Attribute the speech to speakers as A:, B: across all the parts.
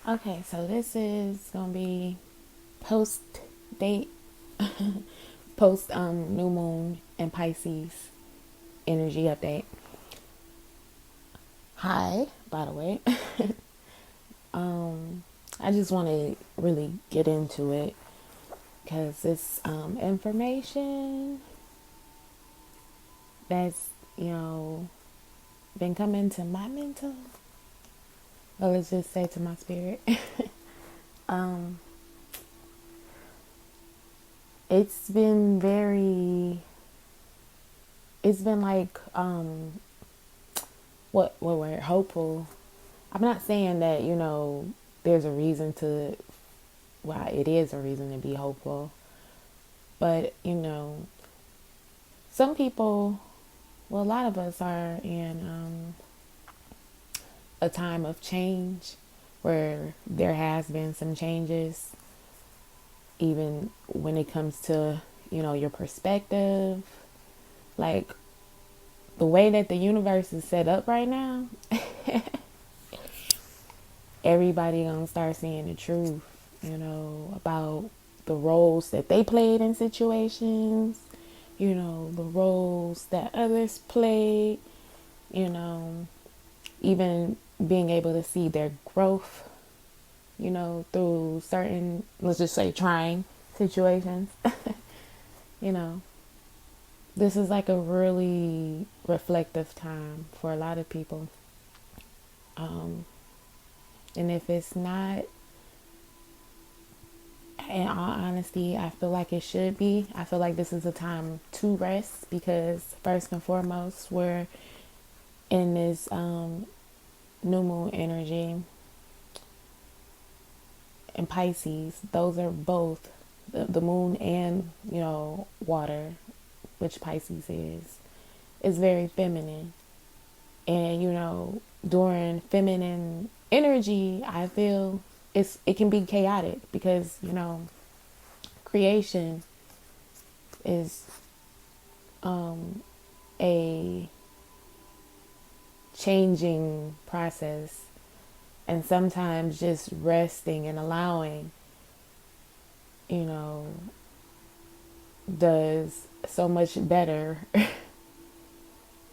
A: Okay, so this is gonna be post date, post new moon and Pisces energy update. Hi, by the way. I just want to really get into it because it's information that's been coming to my mental. Well, let's just say to my spirit. um, it's been very. It's been like what word, hopeful. I'm not saying that there's a reason to. Well, it is a reason to be hopeful, but some people. Well, a lot of us are in a time of change where there has been some changes, even when it comes to your perspective, like the way that the universe is set up right now. Everybody gonna start seeing the truth, about the roles that they played in situations, the roles that others played, you know, even being able to see their growth, through certain, let's just say, trying situations. you know, this is like a really reflective time for a lot of people. Um, and if it's not, in all honesty, I feel like it should be. I feel like this is a time to rest because, first and foremost, we're in this new moon energy and Pisces. Those are both the moon and, water, which Pisces is very feminine. And, during feminine energy, I feel it can be chaotic because, creation is a changing process, and sometimes just resting and allowing, you know, does so much better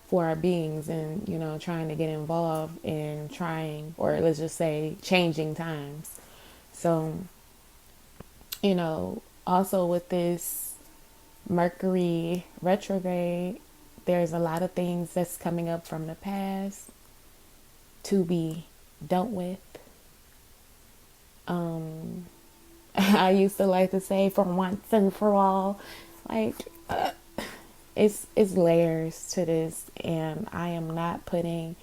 A: for our beings, and trying to get involved in trying, or let's just say, changing times. So also with this Mercury retrograde, there's a lot of things that's coming up from the past to be dealt with. I used to like to say, for once and for all, like it's layers to this, and I am not putting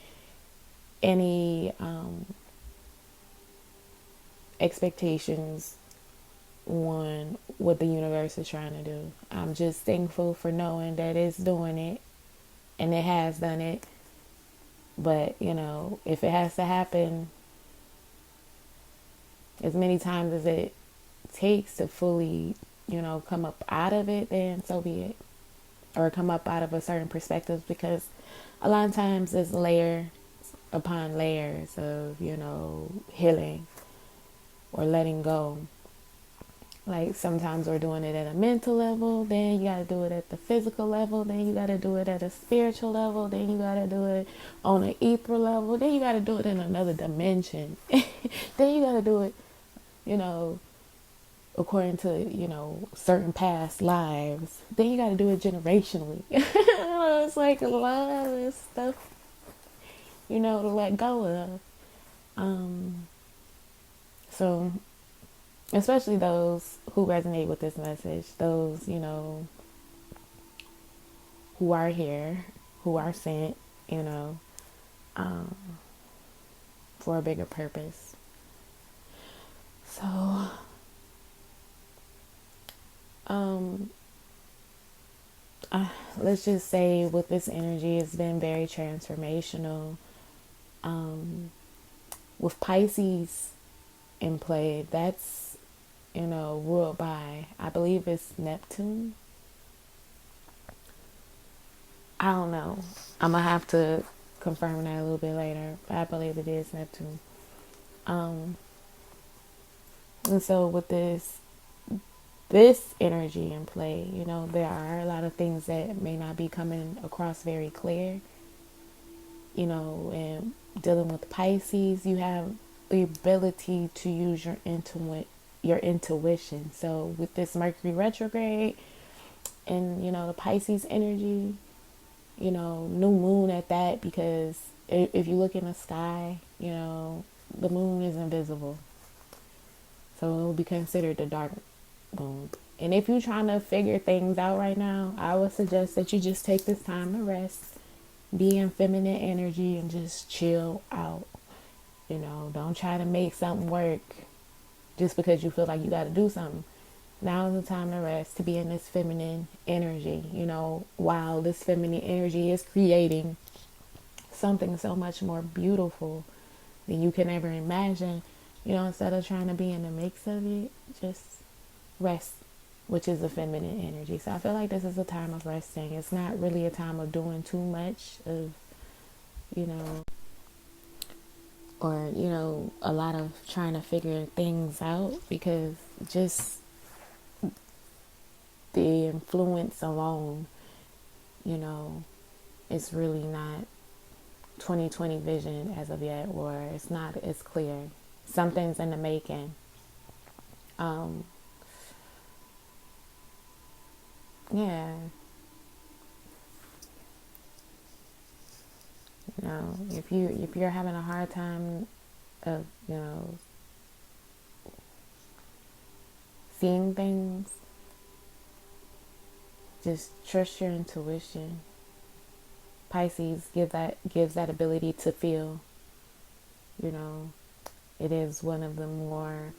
A: any expectations on what the universe is trying to do. I'm just thankful for knowing that it's doing it, and it has done it. But if it has to happen as many times as it takes to fully come up out of it, then so be it. Or come up out of a certain perspective, because a lot of times it's layer upon layers of healing or letting go. Like sometimes we're doing it at a mental level, then you gotta do it at the physical level, then you gotta do it at a spiritual level, then you gotta do it on an ether level, then you gotta do it in another dimension. Then you gotta do it, you know, according to, certain past lives. Then you gotta do it generationally. It's like a lot of stuff, to let go of. So especially those who resonate with this message, those, who are here, who are sent, um, for a bigger purpose. So, um, let's just say with this energy, it's been very transformational. With Pisces in play, that's, ruled by, I believe it's Neptune. I don't know. I'm going to have to confirm that a little bit later, but I believe it is Neptune. And so with this energy in play, you know, there are a lot of things that may not be coming across very clear, you know, and dealing with Pisces, you have the ability to use your intuition. So with this Mercury retrograde and, you know, the Pisces energy, you know, new moon at that, because if you look in the sky, you know, the moon is invisible. So it will be considered the dark moon. And if you're trying to figure things out right now, I would suggest that you just take this time to rest, be in feminine energy, and just chill out. You know, don't try to make something work just because you feel like you got to do something. Now is the time to rest, to be in this feminine energy, you know, while this feminine energy is creating something so much more beautiful than you can ever imagine. You know, instead of trying to be in the mix of it, just rest, which is the feminine energy. So I feel like this is a time of resting. It's not really a time of doing too much of, you know, or, you know, a lot of trying to figure things out, because just the influence alone, you know, it's really not 2020 vision as of yet, or it's not as clear. Something's in the making. Yeah, you know, if you're having a hard time of, you know, seeing things, just trust your intuition. Pisces gives that ability to feel, you know. It is one of the more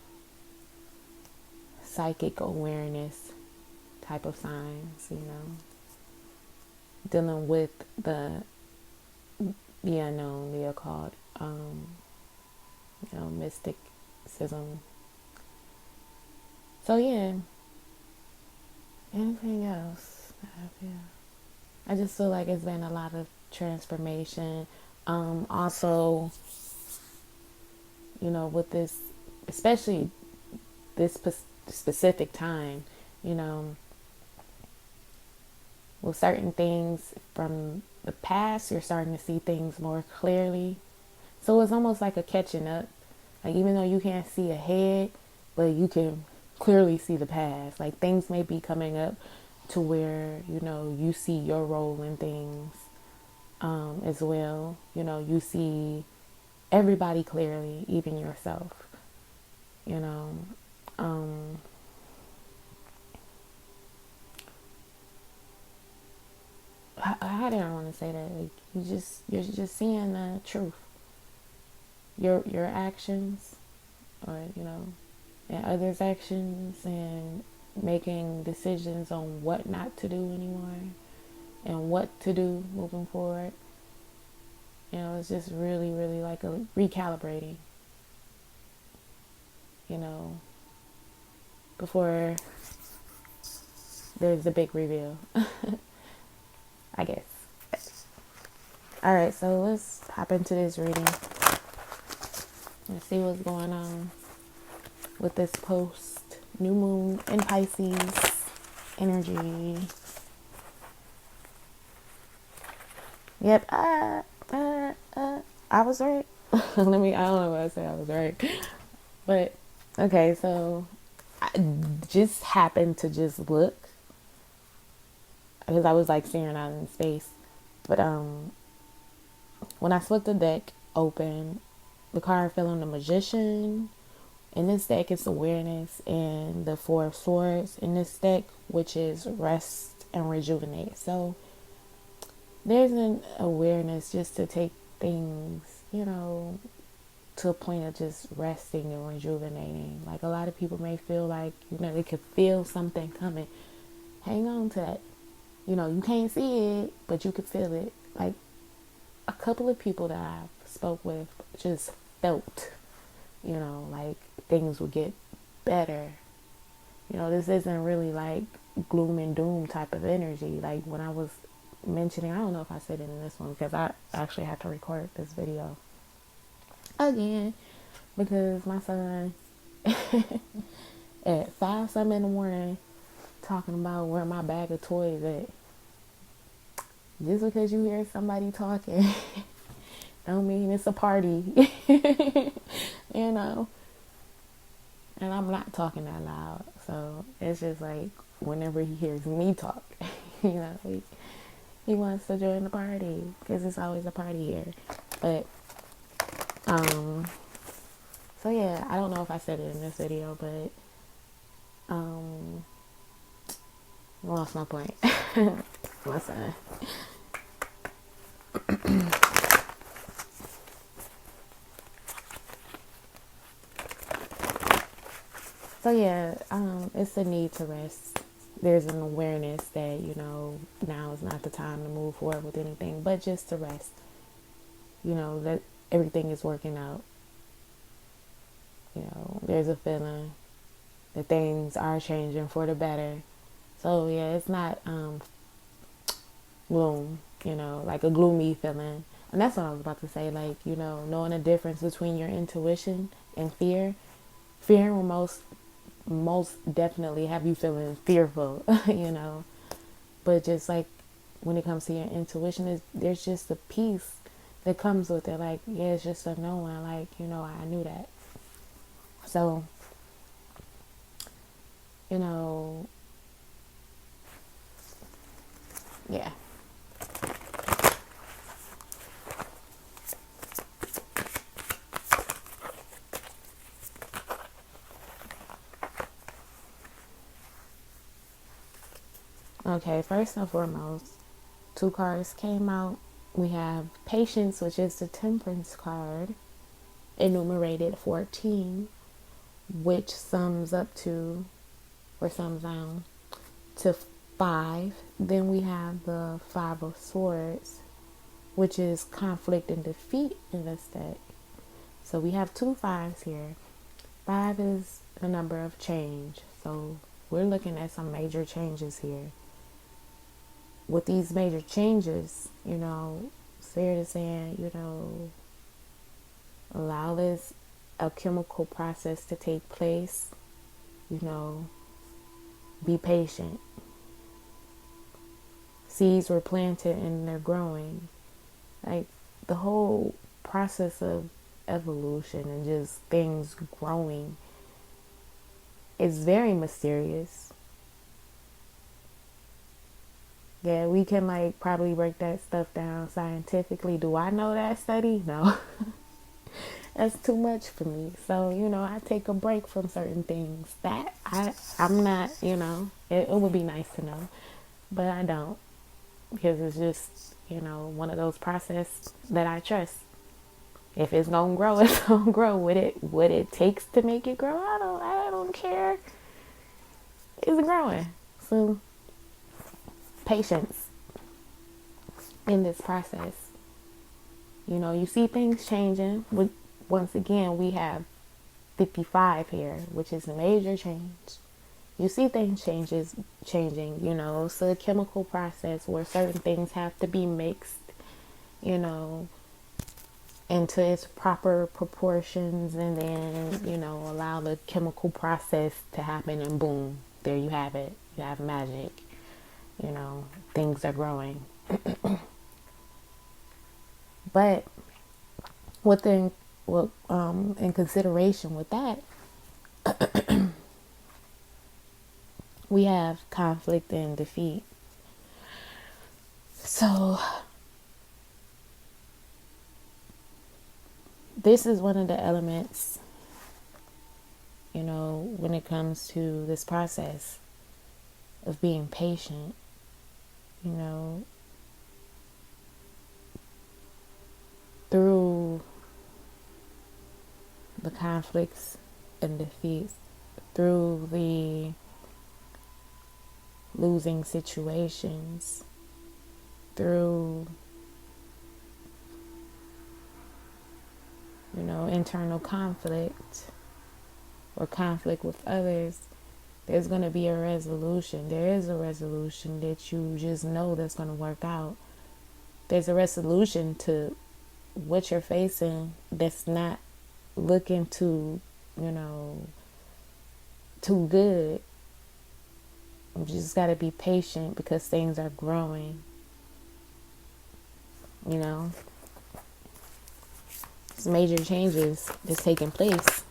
A: psychic awareness type of signs, you know. Dealing with the unknown, the occult, you know, mysticism. So yeah. Anything else? I just feel like it's been a lot of transformation. Also, you know, with this, especially this specific time, you know, with certain things from the past, you're starting to see things more clearly. So it's almost like a catching up. Like, even though you can't see ahead, but you can clearly see the past. Like, things may be coming up to where, you know, you see your role in things as well. You know, you see everybody clearly, even yourself. You know, how did I want to say that? Like, you're just seeing the truth. Your actions, or, you know, and others' actions, and making decisions on what not to do anymore and what to do moving forward. You know, it's just really, really like a recalibrating, you know, before there's a big reveal, I guess. All right, so let's hop into this reading and see what's going on with this post new moon in Pisces energy. Yep, I was right. I don't know why I say I was right. But, okay, so I just happened to just look, because I was like staring out in space. But when I flipped the deck open, the card fell on the Magician. In this deck, it's awareness, and the Four of Swords in this deck, which is rest and rejuvenate. So there's an awareness just to take things, you know, to a point of just resting and rejuvenating. Like, a lot of people may feel like, you know, they could feel something coming. Hang on to that. You know, you can't see it, but you could feel it. Like, a couple of people that I've spoke with just felt, you know, like things would get better. You know, this isn't really like gloom and doom type of energy. Like, when I was mentioning, I don't know if I said it in this one, because I actually had to record this video again, because my son at 5 something in the morning talking about where my bag of toys at. Just because you hear somebody talking don't mean it's a party. You know. And I'm not talking that loud. So it's just like whenever he hears me talk, you know, he wants to join the party because it's always a party here. But so yeah, I don't know if I said it in this video, but I lost my point. My son. So yeah, it's a need to rest. There's an awareness that, you know, now is not the time to move forward with anything, but just to rest. You know, that everything is working out. You know, there's a feeling that things are changing for the better. So yeah, it's not gloom, you know, like a gloomy feeling. And that's what I was about to say, like, you know, knowing the difference between your intuition and fear. Fear will most definitely have you feeling fearful, you know. But just like when it comes to your intuition, there's just a peace that comes with it. Like, yeah, it's just a knowing, like, you know, I knew that. So, you know, yeah. Okay, first and foremost, 2 cards came out. We have Patience, which is the Temperance card, enumerated 14, which sums up to, or sums down to 5. Then we have the 5 of Swords, which is conflict and defeat in this deck. So we have 2 5s here. 5 is the number of change. So we're looking at some major changes here. With these major changes, you know, Spirit is saying, you know, allow this alchemical process to take place. You know, be patient. Seeds were planted and they're growing. Like, the whole process of evolution and just things growing is very mysterious. Yeah, we can like probably break that stuff down scientifically. Do I know that study? No. That's too much for me. So, you know, I take a break from certain things that I'm not, you know, it would be nice to know, but I don't, because it's just, you know, one of those processes that I trust. If it's gonna grow, it's gonna grow. What it takes to make it grow, I don't care. It's growing. So patience in this process. You know, you see things changing. Once again, we have 55 here, which is a major change. You see things changing, you know. It's a chemical process where certain things have to be mixed, you know, into its proper proportions, and then, you know, allow the chemical process to happen, and boom, there you have it. You have magic. You know, things are growing. But in consideration with that, we have conflict and defeat. So this is one of the elements, you know, when it comes to this process of being patient. You know, through the conflicts and defeats, through the losing situations, through, you know, internal conflict or conflict with others, there's going to be a resolution. There is a resolution that you just know that's going to work out. There's a resolution to what you're facing that's not looking to, you know, too good. You just got to be patient because things are growing. You know, there's major changes that's taking place.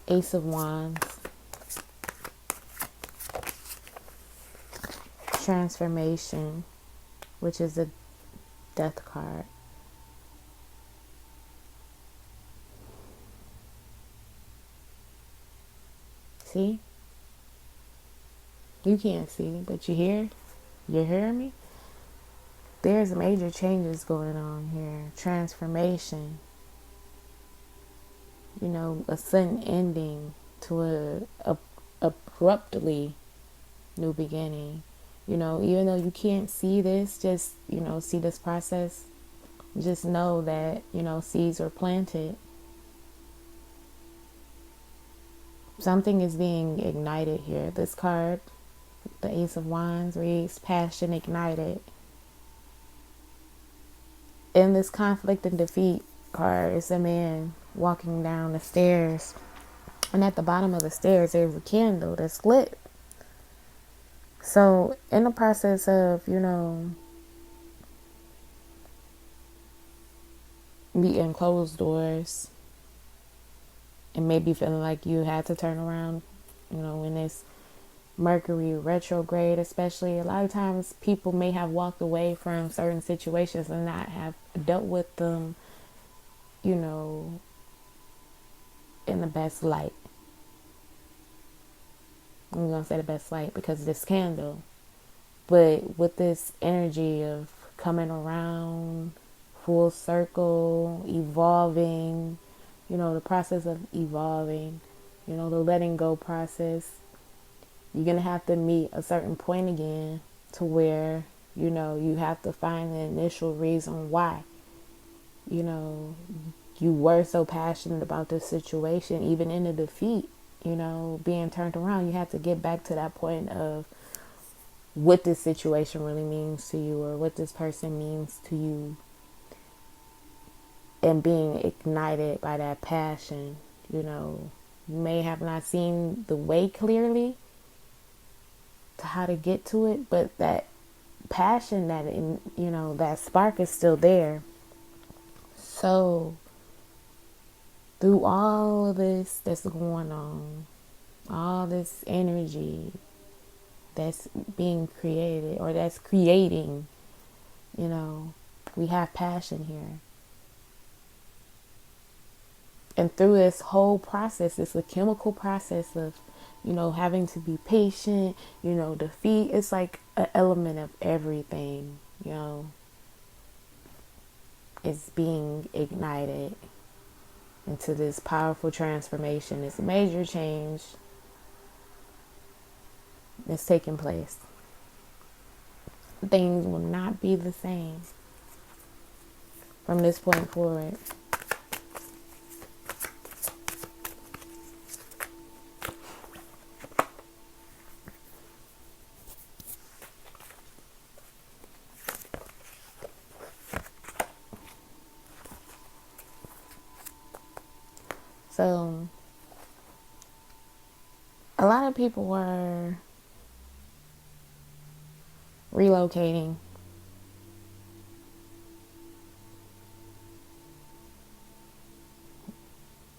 A: Ace of Wands. Transformation, which is a death card. See? You can't see, but you hear? You hear me? There's major changes going on here. Transformation. You know, a sudden ending to a abruptly new beginning. You know, even though you can't see this, just, you know, see this process. Just know that, you know, seeds were planted. Something is being ignited here. This card, the Ace of Wands, reads passion ignited. In this conflict and defeat card, it's a man walking down the stairs. And at the bottom of the stairs, there's a candle that's lit. So, in the process of, you know, meeting closed doors and maybe feeling like you had to turn around, you know, when this Mercury retrograde, especially, a lot of times people may have walked away from certain situations and not have dealt with them, you know, in the best light. I'm going to say the best light because of this candle. But with this energy of coming around, full circle, evolving, you know, the process of evolving, you know, the letting go process, you're going to have to meet a certain point again to where, you know, you have to find the initial reason why, you know, you were so passionate about this situation, even in the defeat, you know, being turned around. You have to get back to that point of what this situation really means to you, or what this person means to you, and being ignited by that passion. You know, you may have not seen the way clearly to how to get to it, but that passion, that, you know, that spark is still there. So through all of this that's going on, all this energy that's being created, or that's creating, you know, we have passion here. And through this whole process, it's a chemical process of, you know, having to be patient, you know, defeat. It's like an element of everything, you know, is being ignited into this powerful transformation. This major change that's taking place. Things will not be the same from this point forward. So, a lot of people were relocating.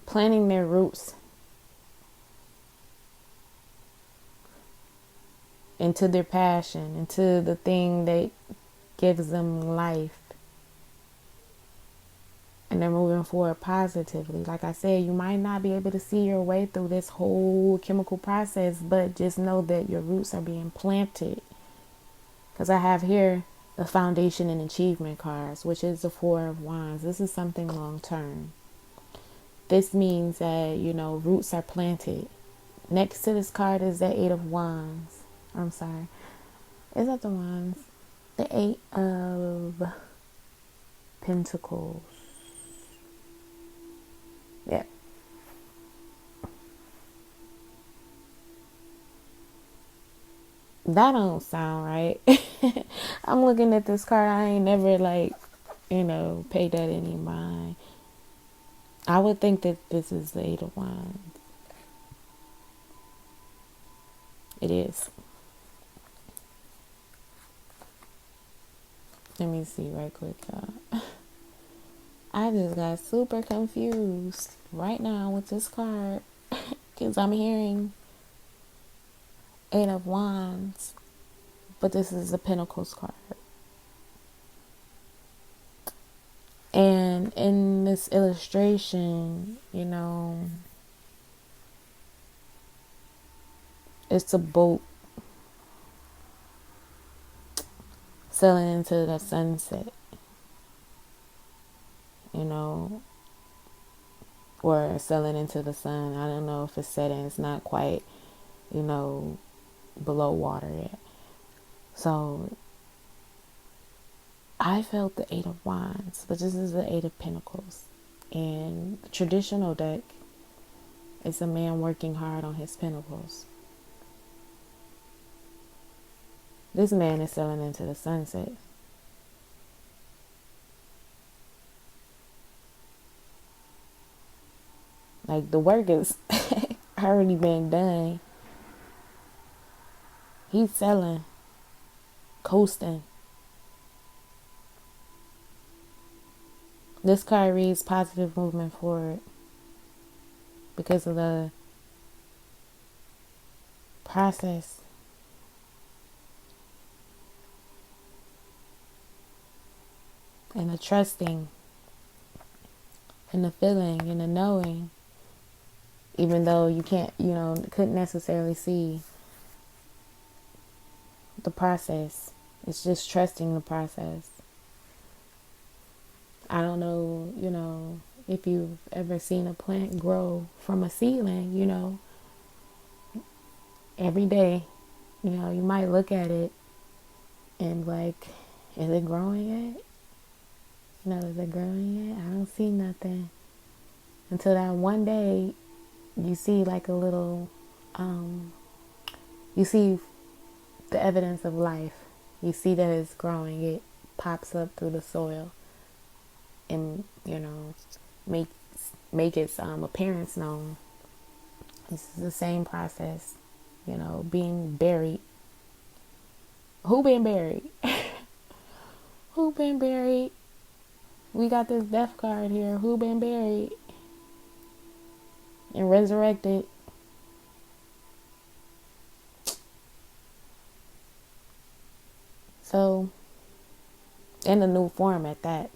A: Planting their roots into their passion, into the thing that gives them life. And they're moving forward positively. Like I said, you might not be able to see your way through this whole chemical process, but just know that your roots are being planted. Because I have here the foundation and achievement cards, which is the Four of Wands. This is something long term. This means that, you know, roots are planted. Next to this card is the Eight of Wands. I'm sorry. Is that the Wands? The Eight of Pentacles. Yeah. That don't sound right. I'm looking at this card. I ain't never, like, you know, paid that any mind. I would think that this is the Eight of Wands. It is. Let me see right quick, y'all. I just got super confused right now with this card because I'm hearing Eight of Wands, but this is the Pentacles card. And in this illustration, it's a boat sailing into the sunset, or sailing into the sun. I don't know if it's setting. It's not quite, below water yet. So I felt the Eight of Wands, but this is the Eight of Pentacles. And the traditional deck is a man working hard on his pentacles. This man is sailing into the sunset. Like, the work is already been done. He's sailing, coasting. This card reads positive movement forward because of the process. And the trusting and the feeling and the knowing, even though you can't, couldn't necessarily see the process. It's just trusting the process. I don't know, if you've ever seen a plant grow from a seedling, every day, you might look at it and like, is it growing yet? Is it growing yet? I don't see nothing. Until that one day, you see like a little, you see the evidence of life. You see that it's growing. It pops up through the soil and, make its appearance known. This is the same process, being buried. Who been buried? Who been buried? We got this death card here. Who been buried and resurrected? So, in a new form at that.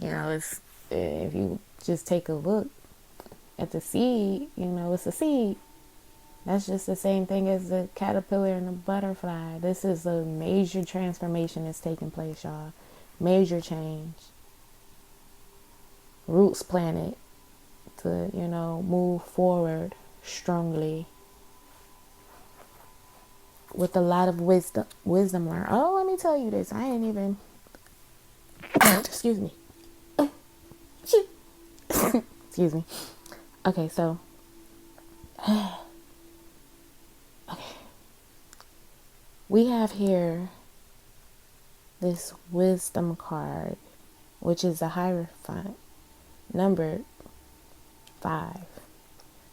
A: It's, if you just take a look at the seed, it's a seed. That's just the same thing as the caterpillar and the butterfly. This is a major transformation that's taking place, y'all. Major change. Roots planted to, move forward strongly. With a lot of wisdom learned. Oh, let me tell you this. I ain't even... Excuse me. Excuse me. Okay, so... Okay. We have here this wisdom card, which is a Hierophant, numbered 5.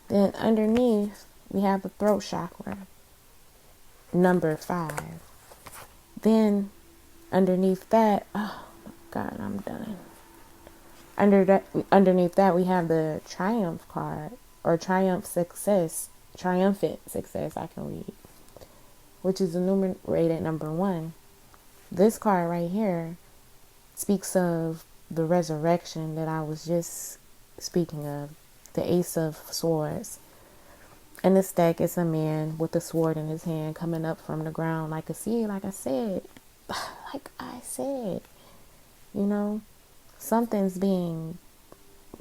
A: Then underneath, we have the throat chakra, number 5. Then underneath that, oh God, I'm done. Underneath that, we have the Triumph card, or triumphant success, I can read, which is enumerated number 1. This card right here speaks of the resurrection that I was just speaking of, the Ace of Swords. In this deck, it's a man with a sword in his hand coming up from the ground like a seed, like I said, something's being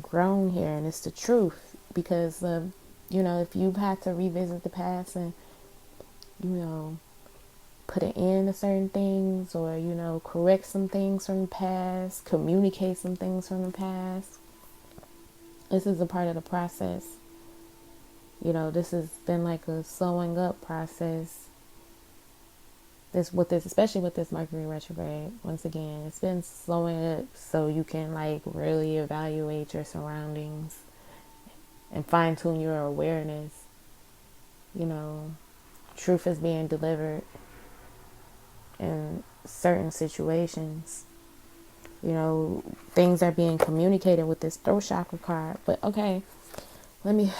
A: grown here, and it's the truth, because if you've had to revisit the past and put an end to certain things, or correct some things from the past, communicate some things from the past, this is a part of the process. This has been like a sewing up process especially with this Mercury retrograde, once again, it's been slowing it so you can like really evaluate your surroundings and fine tune your awareness. You know, truth is being delivered in certain situations. You know, things are being communicated with this throat chakra card. But okay, let me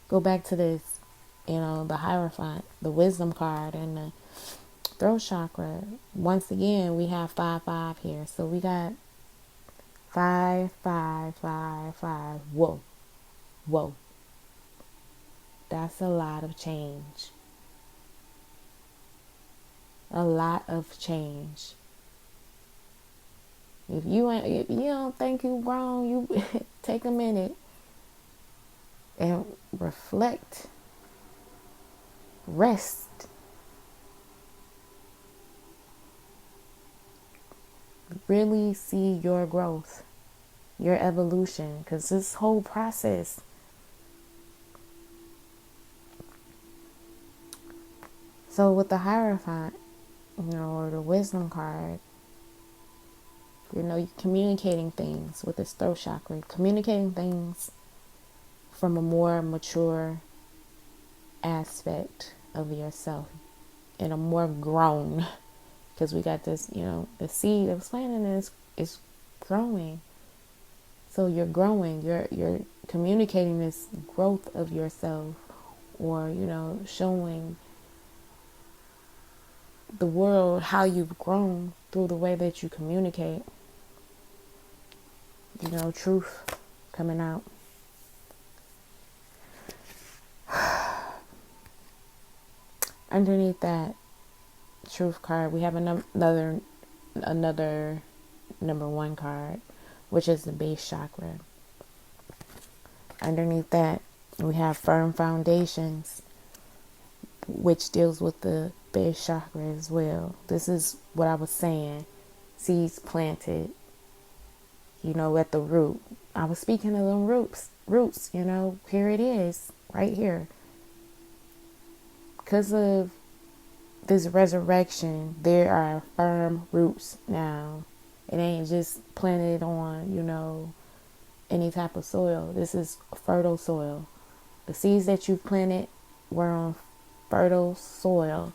A: go back to this. You know, the Hierophant, the wisdom card, and the throat chakra. Once again, we have 5-5 here. So we got 5-5-5-5. Whoa. Whoa. That's a lot of change. A lot of change. If you don't think you grown, you take a minute and reflect. Rest. Really see your growth, your evolution, because this whole process, so with the Hierophant, you know, or the wisdom card, you know, you're communicating things with this throat chakra, communicating things from a more mature aspect of yourself and a more grown, because we got this, you know, the seed of planting is growing. So you're growing, you're communicating this growth of yourself, or, you know, showing the world how you've grown through the way that you communicate. You know, truth coming out. Underneath that truth card, we have another number 1 card, which is the base chakra. Underneath that, we have firm foundations, which deals with the base chakra as well. This is what I was saying. Seeds planted, you know, at the root. I was speaking of them roots, you know, here it is, right here. Because of this resurrection, there are firm roots now. It ain't just planted on, you know, any type of soil. This is fertile soil. The seeds that you planted were on fertile soil.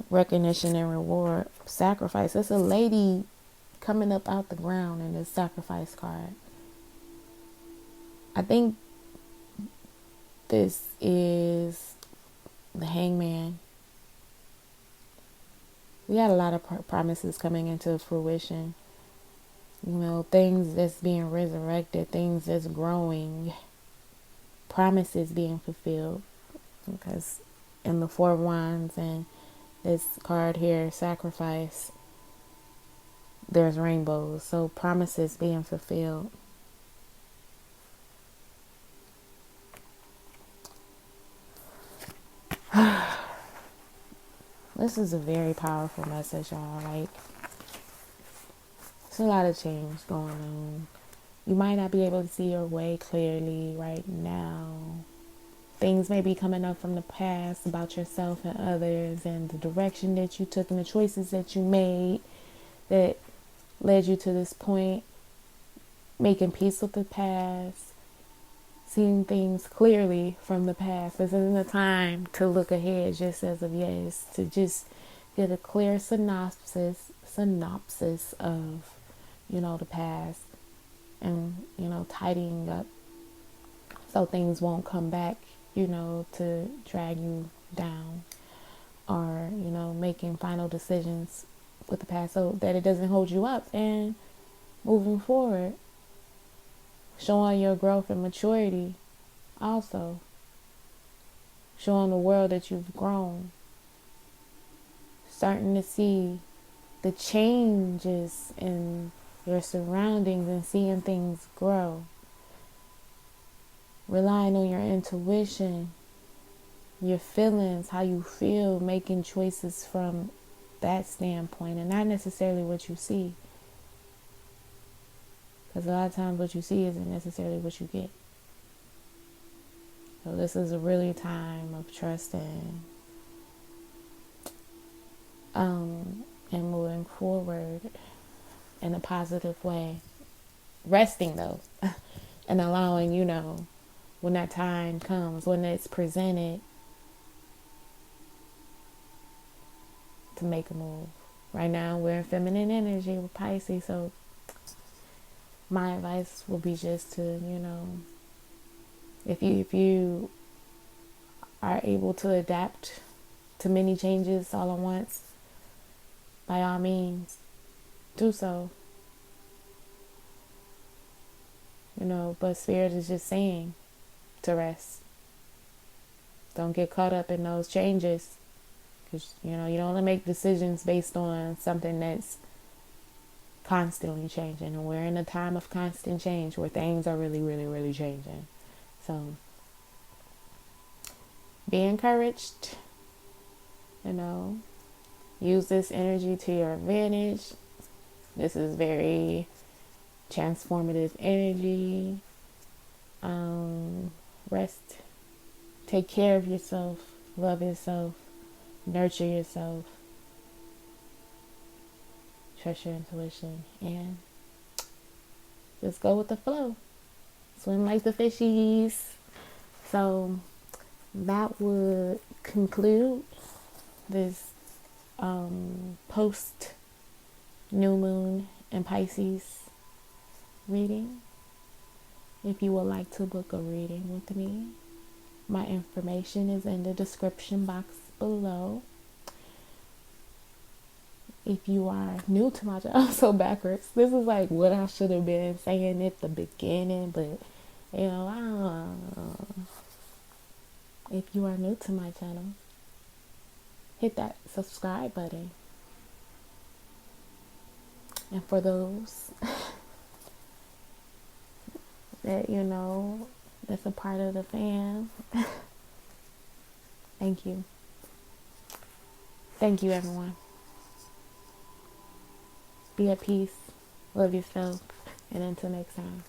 A: Recognition and reward. Sacrifice. It's a lady coming up out the ground in this sacrifice card. I think this is the Hangman. We got a lot of promises coming into fruition. You know, things that's being resurrected, things that's growing, promises being fulfilled. Because in the 4 of Wands and this card here, sacrifice, there's rainbows. So promises being fulfilled. This is a very powerful message, y'all. Like, there's a lot of change going on. You might not be able to see your way clearly right now. Things may be coming up from the past about yourself and others, and the direction that you took and the choices that you made that led you to this point. Making peace with the past, seeing things clearly from the past. This isn't the time to look ahead just as of yet. To just get a clear synopsis of, you know, the past, and, you know, tidying up so things won't come back, you know, to drag you down, or, you know, making final decisions with the past so that it doesn't hold you up, and moving forward, showing your growth and maturity, also showing the world that you've grown, starting to see the changes in your surroundings and seeing things grow, relying on your intuition, your feelings, how you feel, making choices from that standpoint and not necessarily what you see. Because a lot of times what you see isn't necessarily what you get. So this is a really time of trusting and moving forward in a positive way. Resting though, and allowing, when that time comes, when it's presented, to make a move. Right now we're in feminine energy with Pisces, so my advice will be just to, if you are able to adapt to many changes all at once, by all means, do so. But Spirit is just saying to rest. Don't get caught up in those changes. Because, you don't want to make decisions based on something that's constantly changing. And we're in a time of constant change where things are really, really, really changing. So, be encouraged. Use this energy to your advantage. This is very transformative energy. Rest. Take care of yourself. Love yourself. Nurture yourself. Trust your intuition. And just go with the flow. Swim like the fishies. So that would conclude this post new moon in Pisces reading. If you would like to book a reading with me, my information is in the description box below. If you are new to my channel, I'm so backwards. This is like what I should have been saying at the beginning, but I don't know. If you are new to my channel, hit that subscribe button. And for those that, that's a part of the fam, thank you. Thank you, everyone. Be at peace. Love yourself. And until next time.